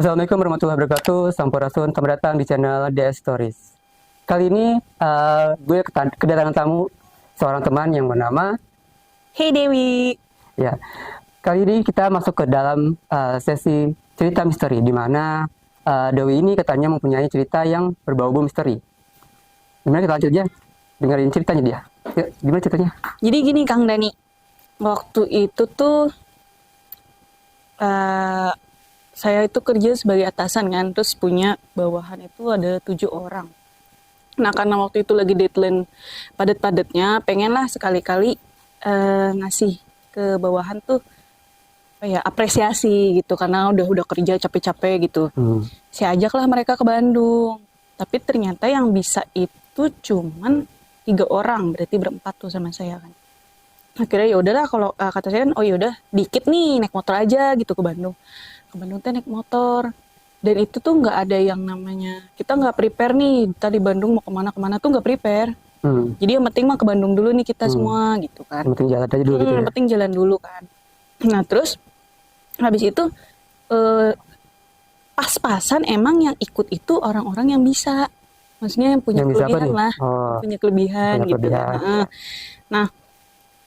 Assalamualaikum warahmatullahi wabarakatuh. Sampurasun, selamat datang di channel DS Stories. Kali ini gue kedatangan tamu seorang teman yang bernama Hey Dewi. ya. Kali ini kita masuk ke dalam sesi cerita misteri di mana Dewi ini katanya mempunyai cerita yang berbau-bau misteri. Gimana kita lanjut aja dengerin ceritanya dia. Yuk, gimana ceritanya? Jadi gini Kang Dani, waktu itu tuh saya itu kerja sebagai atasan kan, terus punya bawahan itu ada 7 orang. Nah karena waktu itu lagi deadline padat-padatnya, pengen lah sekali-kali ngasih ke bawahan tuh apresiasi gitu, karena udah kerja capek-capek gitu. Saya ajaklah mereka ke Bandung, tapi ternyata yang bisa itu cuman 3 orang, berarti berempat tuh sama saya kan. Akhirnya ya udahlah, kalau kata saya kan, oh yaudah dikit nih naik motor aja gitu ke Bandung. Ke Bandung tuh naik motor, dan itu tuh nggak ada yang namanya, kita nggak prepare nih tadi Bandung mau kemana tuh nggak prepare. Jadi yang penting mah ke Bandung dulu nih kita semua gitu kan. Yang penting jalan aja dulu gitu ya. Yang penting jalan dulu kan. Nah terus habis itu pas-pasan emang yang ikut itu orang-orang yang bisa, maksudnya yang punya Yang bisa apa kelebihan nih? lah, Oh, punya kelebihan punya gitu. kelebihan. Nah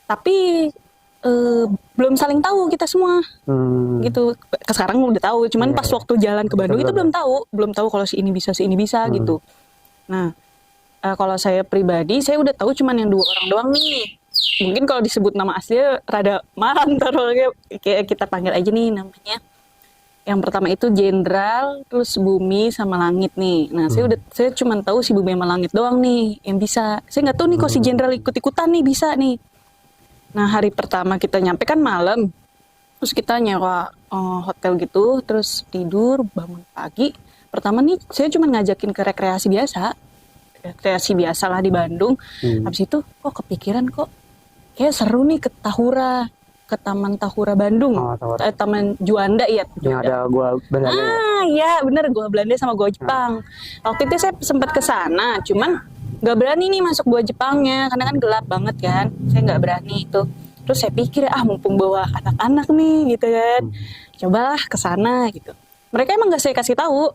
tapi belum saling tahu kita semua gitu. Sekarang udah tahu, cuman Iya, pas iya. waktu jalan ke Bandung itu Belum ya? belum tahu kalau si ini bisa gitu. Nah kalau saya pribadi, saya udah tahu cuman yang 2 orang doang nih. Mungkin kalau disebut nama aslinya rada marah ntar orangnya, kayak kita panggil aja nih namanya. Yang pertama itu Jenderal, terus Bumi sama Langit nih. Nah saya cuman tahu si Bumi sama Langit doang nih yang bisa. Saya nggak tahu nih kok si Jenderal ikut-ikutan nih bisa nih. Nah hari pertama kita nyampe kan malam, terus kita nyewa hotel gitu, terus tidur, bangun pagi. Pertama nih saya cuma ngajakin ke rekreasi biasa lah di Bandung. Habis itu kok kepikiran kok kayak seru nih ke Tahura, ke Taman Tahura Bandung. Oh, Tahura. Taman Juanda ya. Yang ada gua Belanda ya? Iya bener, gua Belanda sama gua Jepang. Waktu itu saya sempat ke sana, cuman nggak berani nih masuk gua Jepangnya karena kan gelap banget kan. Saya nggak berani itu. Terus saya pikir mumpung bawa anak-anak nih gitu kan, cobalah ke sana gitu. Mereka emang nggak saya kasih tahu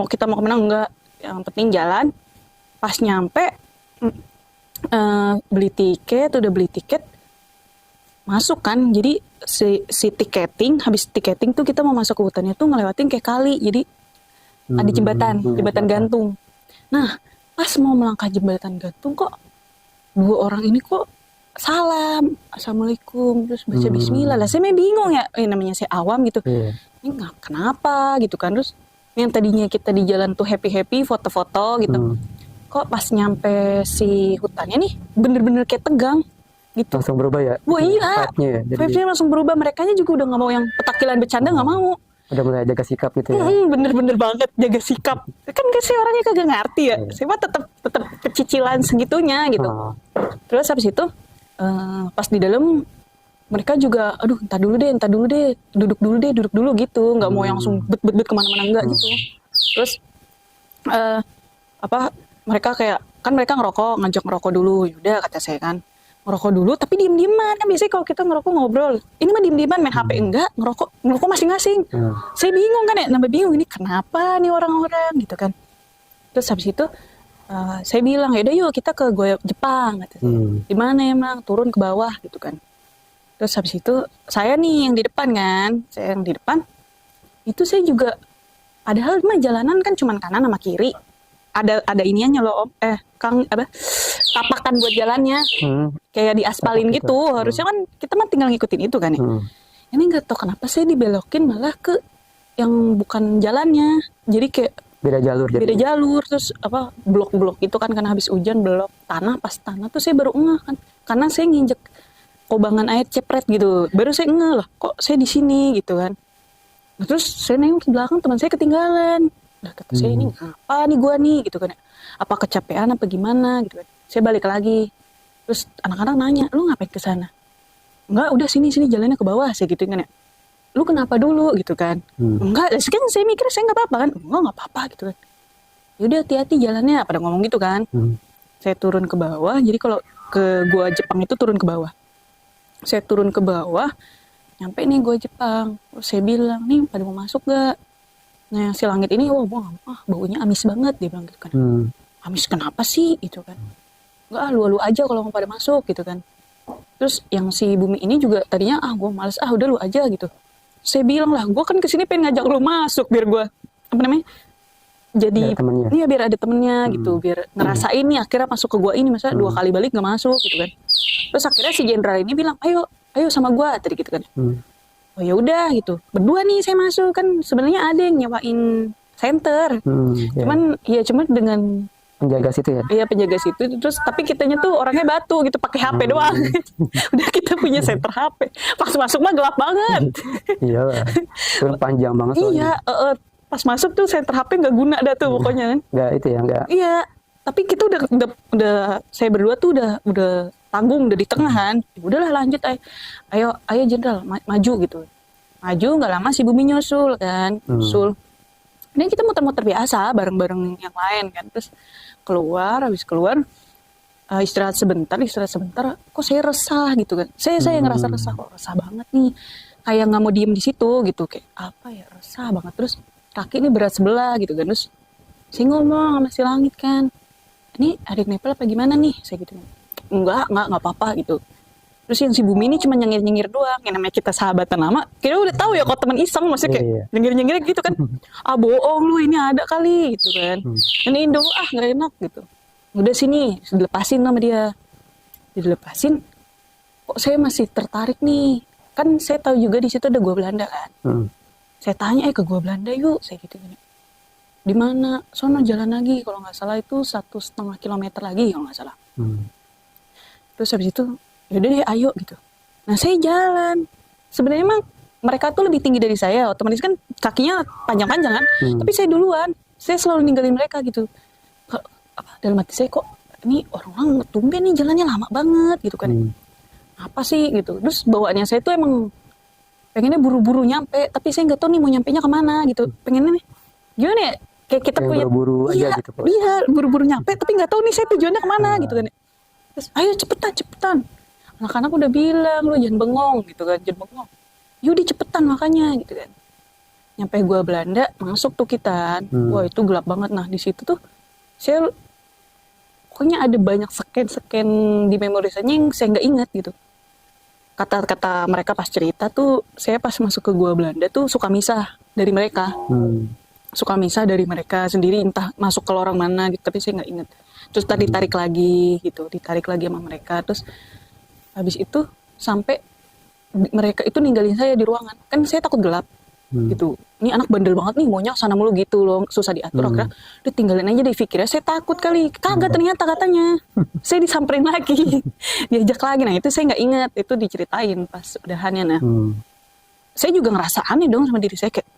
kita mau kemana, enggak. Yang penting jalan. Pas nyampe udah beli tiket, masuk kan. Jadi si tiketing, habis tiketing tuh kita mau masuk ke hutannya tuh ngelewatin kayak kali. Jadi ada jembatan gantung. Nah, pas mau melangkah jembatan gantung kok 2 orang ini kok salam, assalamualaikum, terus baca bismillah. Lah saya bingung ya, namanya saya awam gitu. Ini kenapa gitu kan. Terus yang tadinya kita di jalan tuh happy-happy, foto-foto gitu. Kok pas nyampe si hutannya nih bener-bener kayak tegang gitu. Langsung berubah ya? Wah iya, Vibe-nya ya? vibe-nya langsung berubah. Merekanya juga udah gak mau yang petakilan bercanda, gak mau. Udah mulai jaga sikap gitu ya? Bener-bener banget jaga sikap. Kan saya orangnya kagak ngerti ya. Saya mah tetap kecicilan segitunya gitu. Terus habis itu pas di dalam mereka juga, aduh entar dulu deh, duduk dulu gitu. Nggak mau yang langsung bet kemana-mana, enggak gitu. Terus mereka kayak, kan mereka ngajak ngerokok dulu. Yaudah kata saya kan, ngerokok dulu tapi diem-dieman. Kan biasanya kalau kita ngerokok ngobrol, ini mah diem-dieman, main HP enggak, ngerokok masing-masing. Saya bingung kan ya, nambah bingung, ini kenapa nih orang-orang gitu kan. Terus habis itu saya bilang, yaudah yuk kita ke Goa Jepang. Di mana emang? Turun ke bawah gitu kan. Terus habis itu saya nih yang di depan kan, saya yang di depan. Itu saya juga, padahal mah jalanan kan cuman kanan sama kiri. Ada iniannya loh Om, Kang, tapakan buat jalannya. Kayak diaspalin gitu. Harusnya kan kita mah tinggal ngikutin itu kan ya. Ini nggak tahu kenapa saya dibelokin malah ke yang bukan jalannya. Jadi kayak Beda jalur, terus blok-blok itu kan, karena habis hujan belok tanah. Pas tanah tuh saya baru ngeh kan, karena saya nginjek kobangan air cepret gitu, baru saya ngeh lah kok saya di sini gitu kan. Nah, terus saya nengok ke belakang, teman saya ketinggalan. Nah kata saya, ini apa nih gua nih gitu kan, apa kecapean apa gimana gitu kan. Saya balik lagi, terus anak-anak nanya, lu ngapain ke sana? Enggak, udah sini jalannya ke bawah, saya gitu kan ya. Lu kenapa dulu gitu kan? Enggak, kan saya mikir saya nggak apa-apa kan. Enggak apa-apa gitu kan. Yaudah hati-hati jalannya, pada ngomong gitu kan. Saya turun ke bawah, jadi kalau ke Gua Jepang itu turun ke bawah. Saya turun ke bawah, nyampe nih Gua Jepang. Terus saya bilang, nih pada mau masuk gak? Nah si Langit ini, baunya amis banget, dia bilang gitu kan. Amis kenapa sih gitu kan? Enggak, lu aja kalau mau pada masuk gitu kan. Terus yang si Bumi ini juga tadinya gue males, udah lu aja gitu. Saya bilang lah, gue kan kesini pengen ngajak lu masuk biar gue apa namanya, jadi iya biar ada temennya gitu, biar ngerasain nih akhirnya masuk ke gua ini, masa 2 kali balik nggak masuk gitu kan. Terus akhirnya si jenderal ini bilang ayo sama gua tadi gitu kan. Oh ya udah gitu, berdua nih saya masuk, kan sebenarnya ada yang nyewain center, cuman dengan penjaga situ ya. Iya penjaga situ, terus tapi kitanya tuh orangnya batu gitu, pakai HP doang. Udah kita punya center HP, pas masuk mah gelap banget. Iya lah, panjang banget soalnya. Iya, pas masuk tuh center HP nggak guna dah tuh pokoknya kan. Nggak itu ya, nggak. Iya, tapi kita udah saya berdua tuh udah tanggung, udah di tengah kan. Udahlah lanjut, ayo jenderal maju gitu. Maju nggak lama si Bumi nyusul kan, nyusul. Ini kita muter-muter biasa bareng-bareng yang lain kan. Terus habis keluar istirahat sebentar, kok saya resah gitu kan. Saya ngerasa resah, kok resah banget nih. Kayak nggak mau diem di situ gitu, kayak apa ya, resah banget. Terus kaki ini berat sebelah gitu kan. Terus saya ngomong sama si Langit kan, ini ada nempel apa gimana nih, saya gitu. Enggak apa-apa gitu. Terus yang si Bumi ini cuma nyengir-nyengir doang, yang namanya kita sahabatan lama, kita udah tahu ya kalau teman iseng, maksudnya kayak nyengir-nyengir gitu kan. Bohong lu, ini ada kali gitu kan. Ini Indo nggak enak gitu. Udah sini dilepasin sama dia, dilepasin. Kok saya masih tertarik nih, kan saya tahu juga di situ ada gua Belanda kan. Saya tanya ke gua Belanda yuk, saya gitu gini. Di mana? Sono jalan lagi, kalau nggak salah itu 1,5 kilometer lagi kalau nggak salah. Terus habis itu, yaudah deh ayo gitu. Nah saya jalan. Sebenarnya emang mereka tuh lebih tinggi dari saya, otomatis kan kakinya panjang-panjang kan. Tapi saya duluan, saya selalu ninggalin mereka gitu. Dalam hati saya kok ini orang-orang tumben nih jalannya lama banget gitu kan. Apa sih gitu. Terus bawaannya saya tuh emang pengennya buru-buru nyampe, tapi saya nggak tahu nih mau nyampenya kemana gitu. Pengennya nih gimana ya, kayak kita punya buru-buru aja gitu. Iya, buru-buru nyampe tapi nggak tahu nih saya tujuannya kemana gitu kan. Terus ayo cepetan. Anak-anak udah bilang lu jangan bengong gitu kan, jangan bengong. Yaudah cepetan makanya gitu kan. Nyampe gua Belanda, masuk tuh kita. Wah itu gelap banget. Nah di situ tuh saya pokoknya ada banyak scan di memori saya yang saya nggak ingat gitu. Kata-kata mereka pas cerita tuh, saya pas masuk ke gua Belanda tuh suka misah dari mereka. Suka misah dari mereka sendiri, entah masuk ke lorong mana gitu, tapi saya nggak ingat. Terus tadi ditarik lagi gitu, ditarik lagi sama mereka. Terus habis itu sampai mereka itu ninggalin saya di ruangan. Kan saya takut gelap gitu. Ini anak bandel banget nih, maunya sana mulu gitu loh, susah diatur. Akhirnya udah tinggalin aja deh, pikirnya saya takut kali. Kagak ternyata katanya. Saya disamperin lagi, diajak lagi. Nah itu saya nggak ingat, itu diceritain pas udahannya. Nah saya juga ngerasa aneh dong sama diri saya, kayak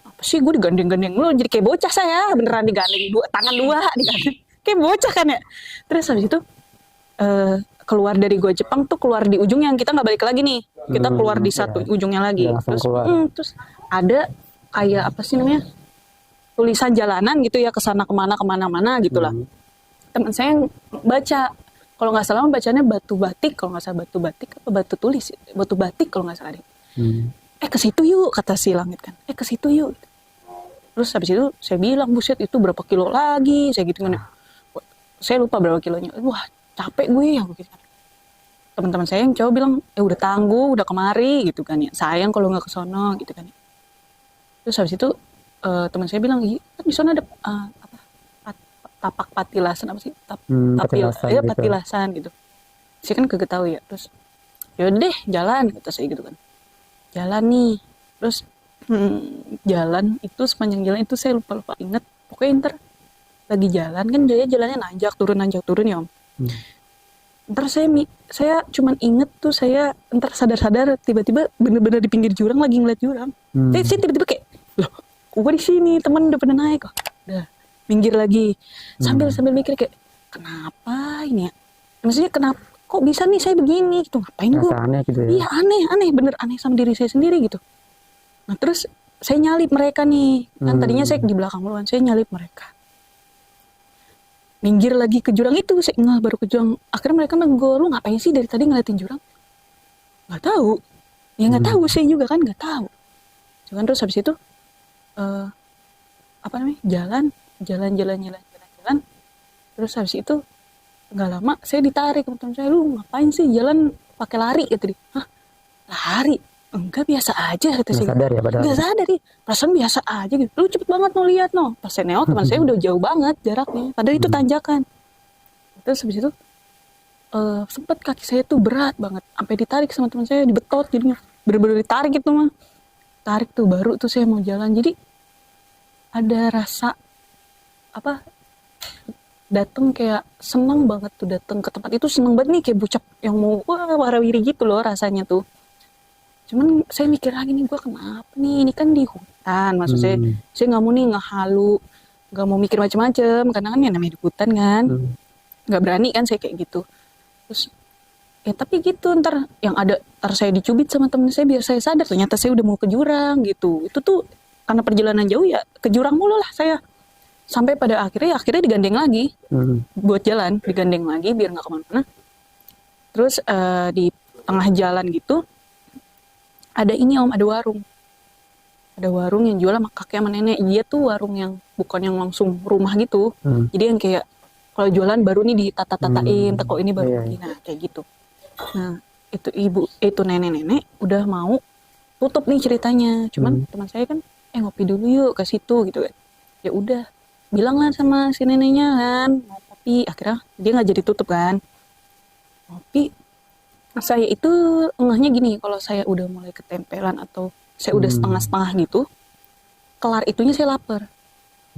apa sih gue digandeng-gandeng lu, jadi kayak bocah saya, beneran digandeng tangan dua, digandeng kayak bocah kan ya. Terus habis itu keluar dari gua Jepang tuh keluar di ujung yang kita nggak balik lagi nih, kita keluar di satu ujungnya lagi. Terus ada kayak apa sih namanya, tulisan jalanan gitu ya, kesana kemana gitulah. Teman saya yang baca, kalau nggak salah bacanya batu batik, kalau nggak salah batu batik apa batu tulis, batu batik kalau nggak salah deh. Ke situ yuk, kata si Langit kan. Ke situ yuk. Terus habis itu saya bilang, buset itu berapa kilo lagi, saya gitu kan. Saya lupa berapa kilonya. Wah capek gue ya gitu kan. Teman-teman saya yang cowok bilang, udah tangguh, udah kemari gitu kan ya. Sayang kalau nggak ke sono gitu kan ya. Terus habis itu teman saya bilang, kan di sana ada tapak patilasan apa sih? Patilasan gitu. Saya kan kagak tahu ya. Terus yaudah deh jalan, kata saya gitu kan. Jalan nih. Terus jalan itu, sepanjang jalan itu saya lupa inget. Pokoknya ntar lagi jalan kan, dia jalannya nanjak turun ya om. Ntar saya cuman inget tuh, saya ntar sadar tiba-tiba bener-bener di pinggir jurang lagi ngeliat jurang. Saya tiba-tiba kayak, loh gue di sini, temen udah pada naik kok. Udah minggir lagi sambil mikir kayak, kenapa ini ya? Maksudnya kenapa kok bisa nih saya begini gitu, ngapain gue? Aneh gitu ya. Iya aneh, bener aneh sama diri saya sendiri gitu. Nah terus saya nyalip mereka nih, kan tadinya saya di belakang duluan, saya nyalip mereka. Minggir lagi ke jurang itu, saya baru ke jurang. Akhirnya mereka negur, lu ngapain sih dari tadi ngeliatin jurang? Nggak tahu. Ya nggak tahu, saya juga kan nggak tahu. Cuman terus habis itu apa namanya, jalan. Terus habis itu nggak lama saya ditarik sama teman saya, lu ngapain sih jalan pakai lari gitu dia. Hah, lari? Enggak, biasa aja kata Nggak saya. sadar ya padahal. Nggak sadar ya, perasaan biasa aja gitu. Lu cepet banget mau lihat no. Pas saya nengok teman saya udah jauh banget jaraknya, padahal itu tanjakan. Terus habis itu sempet kaki saya tuh berat banget, sampai ditarik sama teman saya, dibetot jadinya, bener-bener ditarik itu mah. Tarik tuh baru tuh saya mau jalan. Jadi ada rasa apa, dateng kayak seneng banget tuh, dateng ke tempat itu seneng banget nih, kayak bucap yang mau warawiri gitu loh rasanya tuh. Cuman saya mikir lagi nih, gue kenapa nih, ini kan di hutan, maksud saya nggak mau nih ngehalu, nggak mau mikir macam-macam karena kan ya namanya di hutan kan, nggak berani kan saya kayak gitu. Terus ya tapi gitu, ntar saya dicubit sama temen saya biar saya sadar ternyata saya udah mau ke jurang gitu. Itu tuh karena perjalanan jauh ya ke jurang mulu lah saya, sampai pada akhirnya digandeng lagi buat jalan, digandeng lagi biar nggak kemana-mana. Terus di tengah jalan gitu ada ini om, ada warung yang jual sama kakek sama nenek. Dia tuh warung yang bukan yang langsung rumah gitu, jadi yang kayak kalau jualan baru nih ditata-tatain, teko ini baru begini, nah kayak gitu. Nah itu nenek-nenek udah mau tutup nih ceritanya, cuman teman saya kan ngopi dulu yuk ke situ gitu kan. Ya udah, bilang lah sama si neneknya kan mau kopi, akhirnya dia nggak jadi tutup kan ngopi. Saya itu ngehnya gini, kalau saya udah mulai ketempelan atau saya udah setengah-setengah gitu, kelar itunya saya lapar.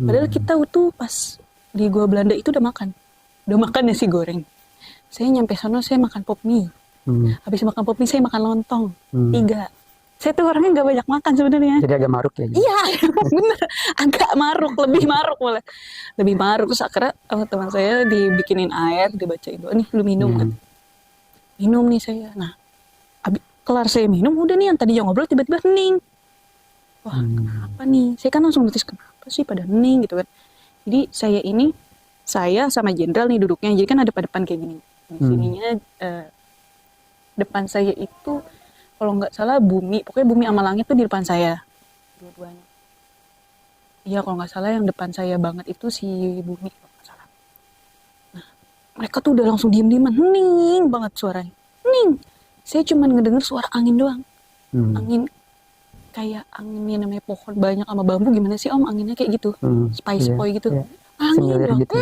Padahal kita tuh pas di Gua Belanda itu udah makan nasi goreng. Saya nyampe sana saya makan pop mie. Habis makan pop mie saya makan lontong 3. Saya tuh orangnya nggak banyak makan sebenarnya. Jadi agak maruk ya. Iya, bener. Agak maruk, lebih maruk malah. Lebih maruk. Terus akhirnya teman saya dibikinin air, dibacain doa, nih lu minum kan. Minum nih saya. Nah, kelar saya minum, udah nih yang tadi ngobrol tiba-tiba hening. Wah, kenapa nih? Saya kan langsung notice, kenapa sih pada hening gitu kan. Jadi saya sama jenderal nih duduknya. Jadi kan ada pada depan kayak gini. Di sininya depan saya itu kalau nggak salah pokoknya bumi sama langit tuh di depan saya. Dua-duanya. Iya, kalau nggak salah yang depan saya banget itu si bumi, kalau nggak salah. Nah, mereka tuh udah langsung diem-dieman, hening banget suaranya. Hening. Saya cuma ngedenger suara angin doang. Angin kayak anginnya namanya pohon banyak sama bambu, gimana sih om anginnya kayak gitu, spoi gitu. Angin doang, gitu.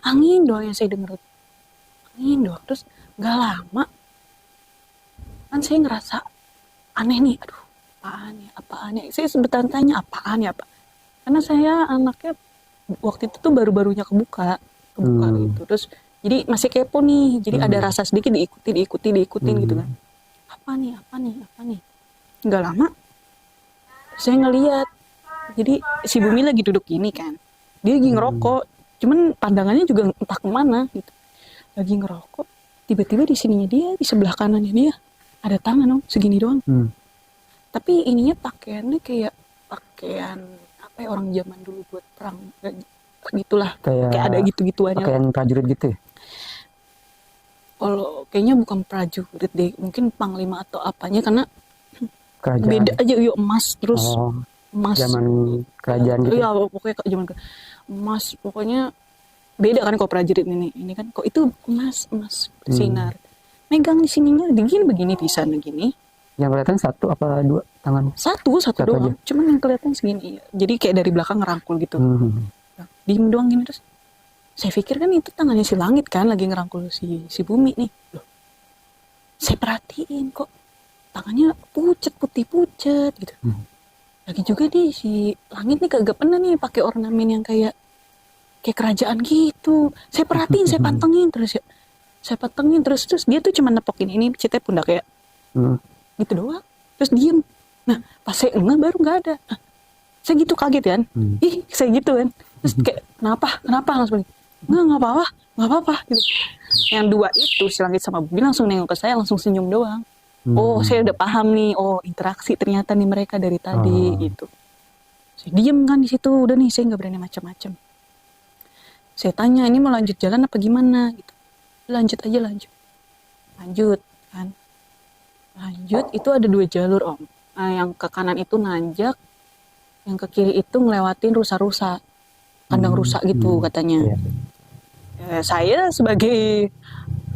Angin doang yang saya denger. Angin doang. Terus nggak lama kan saya ngerasa aneh nih, aduh apaan ya, saya bertanya apaan ya, karena saya anaknya waktu itu tuh baru-barunya kebuka gitu, terus jadi masih kepo nih, jadi ada rasa sedikit diikutin gitu kan, apa nih, nggak lama saya ngeliat, jadi si Bumi lagi duduk gini kan, dia lagi ngerokok, cuman pandangannya juga entah kemana gitu, lagi ngerokok, tiba-tiba di sininya dia, di sebelah kanannya dia ada tangan segini doang. Tapi ininya pakaiannya kayak pakaian apa ya, orang zaman dulu buat perang gitulah, kayak ada gitu-gituannya. Pakaian prajurit gitu ya? Kalau kayaknya bukan prajurit deh, mungkin panglima atau apanya, karena kerajaan. Beda aja, yuk emas terus emas. Zaman kerajaan gitu. Iya, pokoknya zaman emas, pokoknya beda kan kalau prajurit ini kan kok itu emas sinar. Megang di sininya begini di sana gini. Yang kelihatan satu apa dua tangan? Satu doang. Aja. Cuman yang kelihatan segini. Jadi kayak dari belakang ngerangkul gitu. Diem doang gini terus. Saya pikir kan itu tangannya si langit kan lagi ngerangkul si bumi nih. Loh. Saya perhatiin kok tangannya putih pucet gitu. Lagi juga nih si langit nih kagak pernah nih pakai ornamen yang kayak kerajaan gitu. Saya perhatiin, saya pantengin terus ya. Terus dia tuh cuma nepokin ini cetek pundak kayak gitu doang, terus diem. Nah pas saya baru nggak ada. Nah, saya gitu kaget kan, saya gitu kan, terus kayak kenapa langsung nggak apa-apa gitu. Yang dua itu si langit sama bumi langsung nengok ke saya, langsung senyum doang. Oh saya udah paham nih, oh interaksi ternyata nih mereka dari tadi gitu. Saya diem kan di situ, udah nih saya nggak berani macam-macam. Saya tanya ini mau lanjut jalan apa gimana gitu. Lanjut kan. Lanjut itu ada 2 jalur om. Yang ke kanan itu nanjak, yang ke kiri itu ngelewatin rusa-rusa. kandang rusa gitu katanya. Iya. Saya sebagai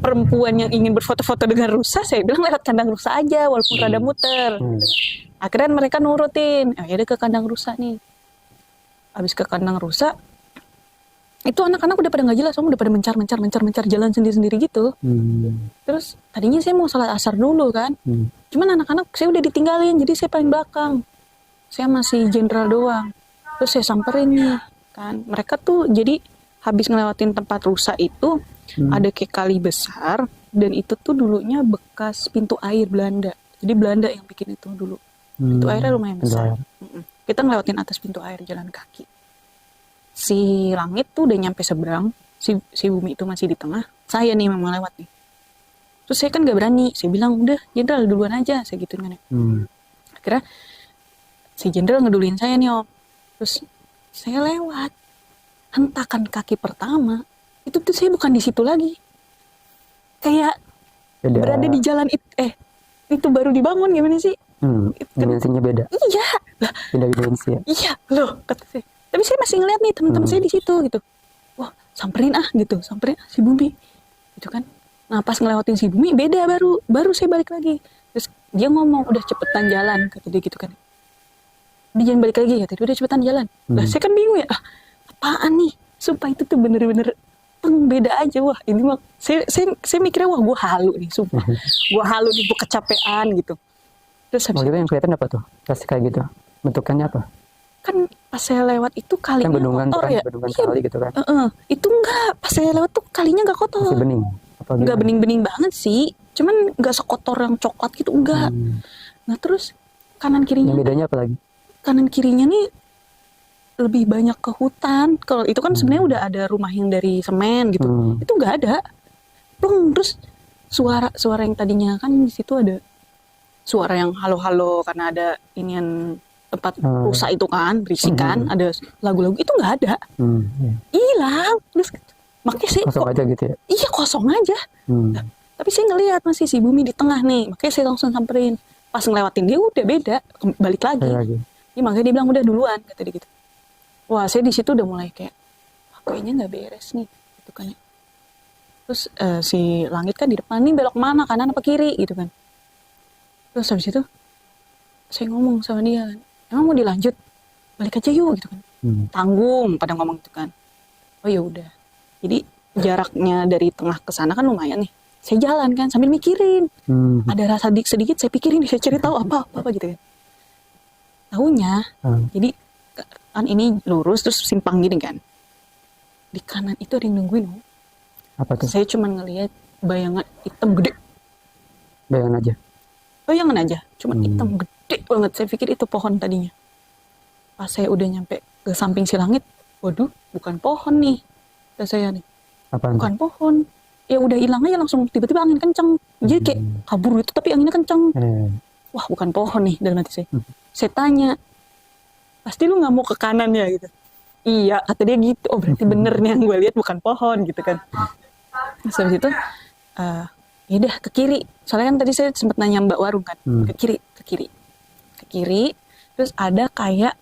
perempuan yang ingin berfoto-foto dengan rusa, saya bilang lewat kandang rusa aja walaupun rada muter. Akhirnya mereka nurutin, ya udah ke kandang rusa nih. Habis ke kandang rusa, itu anak-anak udah pada nggak jelas, udah pada mencar jalan sendiri-sendiri gitu. Terus tadinya saya mau salat asar dulu kan, cuman anak-anak saya udah ditinggalin, jadi saya paling belakang. Saya masih jenderal doang. Terus saya samperin nih kan, mereka tuh jadi habis ngelewatin tempat rusa itu ada kayak kali besar, dan itu tuh dulunya bekas pintu air Belanda. Jadi Belanda yang bikin itu dulu. Pintu airnya lumayan besar. Kita ngelewatin atas pintu air jalan kaki. Si Langit tuh udah nyampe seberang, si Bumi itu masih di tengah, saya nih memang lewat nih. Terus saya kan gak berani, saya bilang udah jenderal duluan aja, saya gituin kan ya. Akhirnya si jenderal ngeduluin saya nih om. Terus saya lewat, hentakan kaki pertama, itu tuh saya bukan di situ lagi. Kayak berada di jalan itu baru dibangun gimana sih? Dimensinya beda. Iya. Lah, beda dimensi ya. Iya, loh kata saya. Tapi saya masih ngeliat nih teman-teman saya di situ gitu. Wah, samperin si Bumi. Gitu kan. Nah, pas ngelewatin si Bumi beda baru saya balik lagi. Terus dia ngomong, "Udah cepetan jalan," kata dia gitu kan. "Dia jangan balik lagi," kata dia, "udah cepetan jalan." Lah, saya kan bingung ya. Apaan nih? Sumpah itu tuh bener-bener beda aja. Wah, ini mah saya mikirnya wah gue halu nih, sumpah. Gue halu nih, gue kecapean gitu. Terus habis itu yang kelihatan apa tuh? Pas kayak gitu. Bentukannya apa? Kan pas saya lewat itu kalinya kan bendungan kotor kan, ya. Bendungan iya, kali gitu kan. Itu enggak, pas saya lewat tuh kalinya enggak kotor. Masih bening. Enggak bening-bening banget sih. Cuman enggak sekotor yang coklat gitu, enggak. Nah, terus kanan kirinya. Yang bedanya apa lagi? Kanan kirinya nih lebih banyak ke hutan. Kalau itu kan sebenarnya udah ada rumah yang dari semen gitu. Itu enggak ada. Terus suara yang tadinya kan di situ ada suara yang halo-halo karena ada inian tempat rusa itu kan berisik kan, ada lagu-lagu itu nggak ada, hilang. Terus makanya saya kosong aja gitu ya. Iya, kosong aja. Nah, tapi saya ngelihat masih si Bumi di tengah nih, makanya saya langsung samperin. Pas ngelewatin dia udah beda, balik lagi. Ya, makanya dia bilang udah duluan, kata dia gitu. Wah, saya di situ udah mulai kayak kayaknya nggak beres nih, gitu kan ya. Terus si Langit kan di depan nih, belok mana, kanan apa kiri gitu kan. Terus habis itu saya ngomong sama dia, "Emang mau dilanjut? Balik aja yuk," gitu kan. Tanggung pada ngomong gitu kan. Oh ya udah. Jadi jaraknya dari tengah ke sana kan lumayan nih. Saya jalan kan sambil mikirin. Ada rasa sedikit saya pikirin, saya cari tahu apa gitu kan. Taunya, jadi kan ini lurus terus simpang gini kan. Di kanan itu ada yang nungguin. Apa tuh? Saya cuma ngelihat bayangan hitam gede. Bayangan aja, cuma hitam gede banget. Saya pikir itu pohon tadinya. Pas saya udah nyampe ke samping si Langit, waduh, bukan pohon nih. Kata saya nih, apaan? Bukan pohon. Ya udah hilang aja langsung, tiba-tiba angin kencang. Jadi kayak kabur gitu, tapi anginnya kencang. Wah, bukan pohon nih dalam hati saya. Saya tanya, "Pasti lu nggak mau ke kanan ya?" gitu. Iya, kata dia gitu. Oh, berarti bener nih yang gue lihat bukan pohon gitu kan. Terus habis itu, ya udah ke kiri. Soalnya kan tadi saya sempat nanya Mbak Warung kan, ke kiri. Terus ada kayak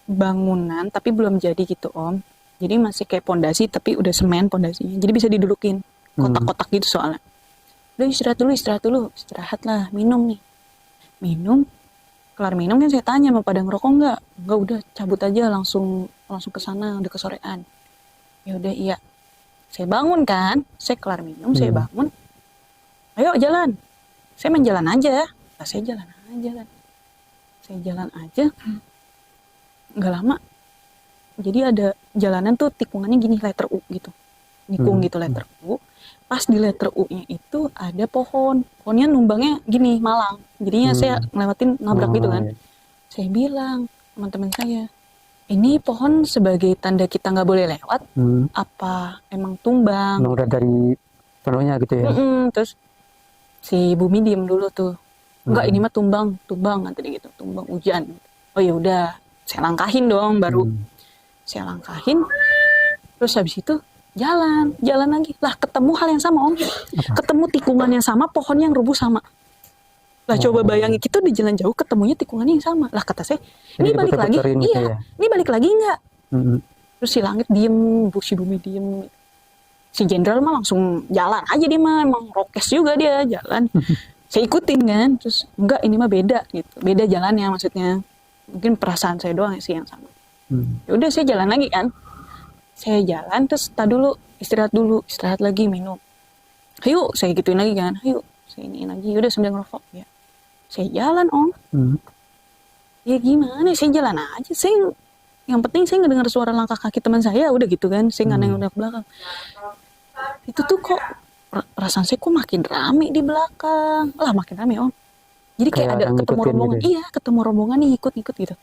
bangunan tapi belum jadi gitu om. Jadi masih kayak pondasi tapi udah semen pondasinya. Jadi bisa didudukin kotak-kotak gitu soalnya. Udah istirahat dulu. Istirahat lah, minum nih. Kelar minum kan saya tanya mau pada ngerokok nggak? Enggak, udah cabut aja langsung ke sana, udah kesorean. Ya udah iya. Saya bangun kan, saya kelar minum, saya bangun. Ayo jalan. Saya main jalan aja. Nah, saya jalan aja. Nggak lama. Jadi ada jalanan tuh tikungannya gini, letter U gitu. Nikung gitu letter U. Pas di letter U-nya itu ada pohon. Pohonnya numbangnya gini, malang. Jadinya saya ngelewatin nabrak gitu kan. Saya bilang teman-teman saya, "Ini pohon sebagai tanda kita nggak boleh lewat, apa emang tumbang?" Udah dari sononya gitu ya. Terus si Bumi diem dulu tuh. "Enggak, ini mah tumbang kata dia gitu, tumbang hujan." Oh ya udah, saya langkahin dong baru. Saya langkahin. Terus habis itu jalan lagi. Lah ketemu hal yang sama om. Ketemu tikungan yang sama, pohon yang rubuh sama. Lah coba bayangin kita di jalan jauh ketemunya tikungannya yang sama. Lah kata saya, ini balik lagi? Iya, ini balik lagi enggak? Terus si Langit diem, si Bumi diem. Si Jenderal mah langsung jalan aja dia mah, emang rokes juga dia jalan. Saya ikutin kan, terus enggak ini mah beda gitu, beda jalannya maksudnya. Mungkin perasaan saya doang sih yang sama. Ya udah saya jalan lagi kan, saya jalan terus tak dulu istirahat lagi minum. Ayo saya gituin lagi kan, ayo saya iniin lagi, udah sambil ngerokok ya. Saya jalan om, ya gimana, saya jalan aja, saya yang penting saya ngedengar suara langkah kaki teman saya, udah gitu kan, saya nggak nengok ke belakang. Itu tuh kok perasaan saya kok makin rame di belakang, lah makin rame om. Jadi kayak ada ketemu rombongan, gitu. Iya ketemu rombongan nih ikut gitu.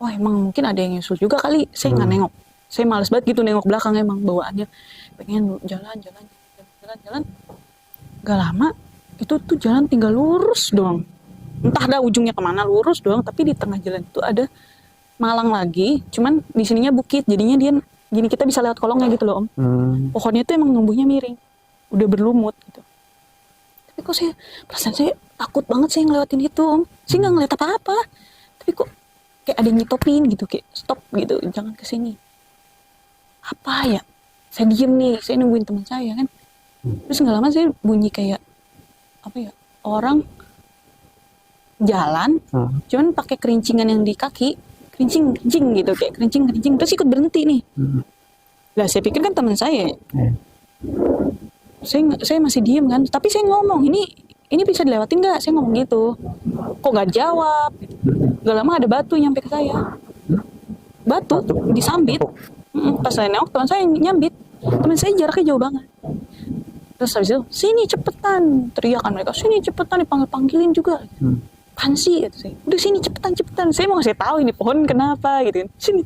Wah emang mungkin ada yang nyusul juga kali, saya nggak nengok, saya males banget gitu nengok belakang emang bawaannya, pengen jalan. Gak lama itu tuh jalan tinggal lurus doang, entah dah ujungnya kemana, lurus doang, tapi di tengah jalan itu ada malang lagi, cuman di sininya bukit, jadinya dia gini kita bisa lewat kolongnya gitu loh om. Pohonnya tuh emang numbuhnya miring, udah berlumut gitu. Tapi kok perasaan saya takut banget saya ngelewatin itu om, saya nggak ngeliat apa-apa, tapi kok kayak ada yang nyetopin gitu, kayak stop gitu, jangan kesini. Apa ya? Saya diem nih, saya nungguin teman saya kan. Terus nggak lama saya bunyi kayak apa ya, orang jalan, cuman pakai kerincingan yang di kaki, kerincing gitu, kayak kerincing, terus ikut berhenti nih. Lah saya pikir kan teman saya. Saya masih diem kan, tapi saya ngomong ini bisa dilewatin nggak? Saya ngomong gitu, kok nggak jawab? Gak lama ada batu nyampe ke saya, batu disambit. Pas saya nengok teman saya nyambit, teman saya jaraknya jauh banget. Terus habis itu, sini cepetan, teriakan mereka, sini cepetan, dipanggil-panggilin juga. Apaan sih? Gitu saya. Udah sini cepetan. Saya mau ngasih tahu ini pohon kenapa gitu kan. Sini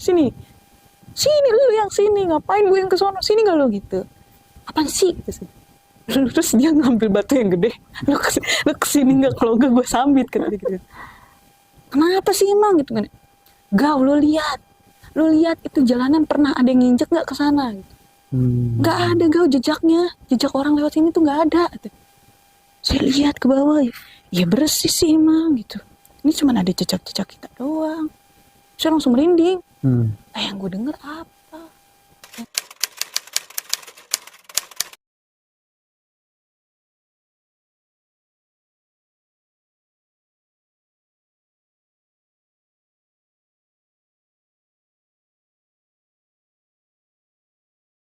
lu yang sini, ngapain gue yang ke sono? Sini enggak lu gitu. Apaan sih? Gitu. Terus dia ngambil batu yang gede. Lu kesini enggak, kalau enggak gue sambit kata dia gitu. Kenapa sih emang gitu kan? Gak, lu lihat itu jalanan pernah ada yang nginjek enggak ke sana gitu. Nggak ada jejak orang lewat sini tuh nggak ada. Saya lihat ke bawah ya bersih sih emang gitu, ini cuma ada jejak kita doang. Saya langsung merinding. Yang gue denger apa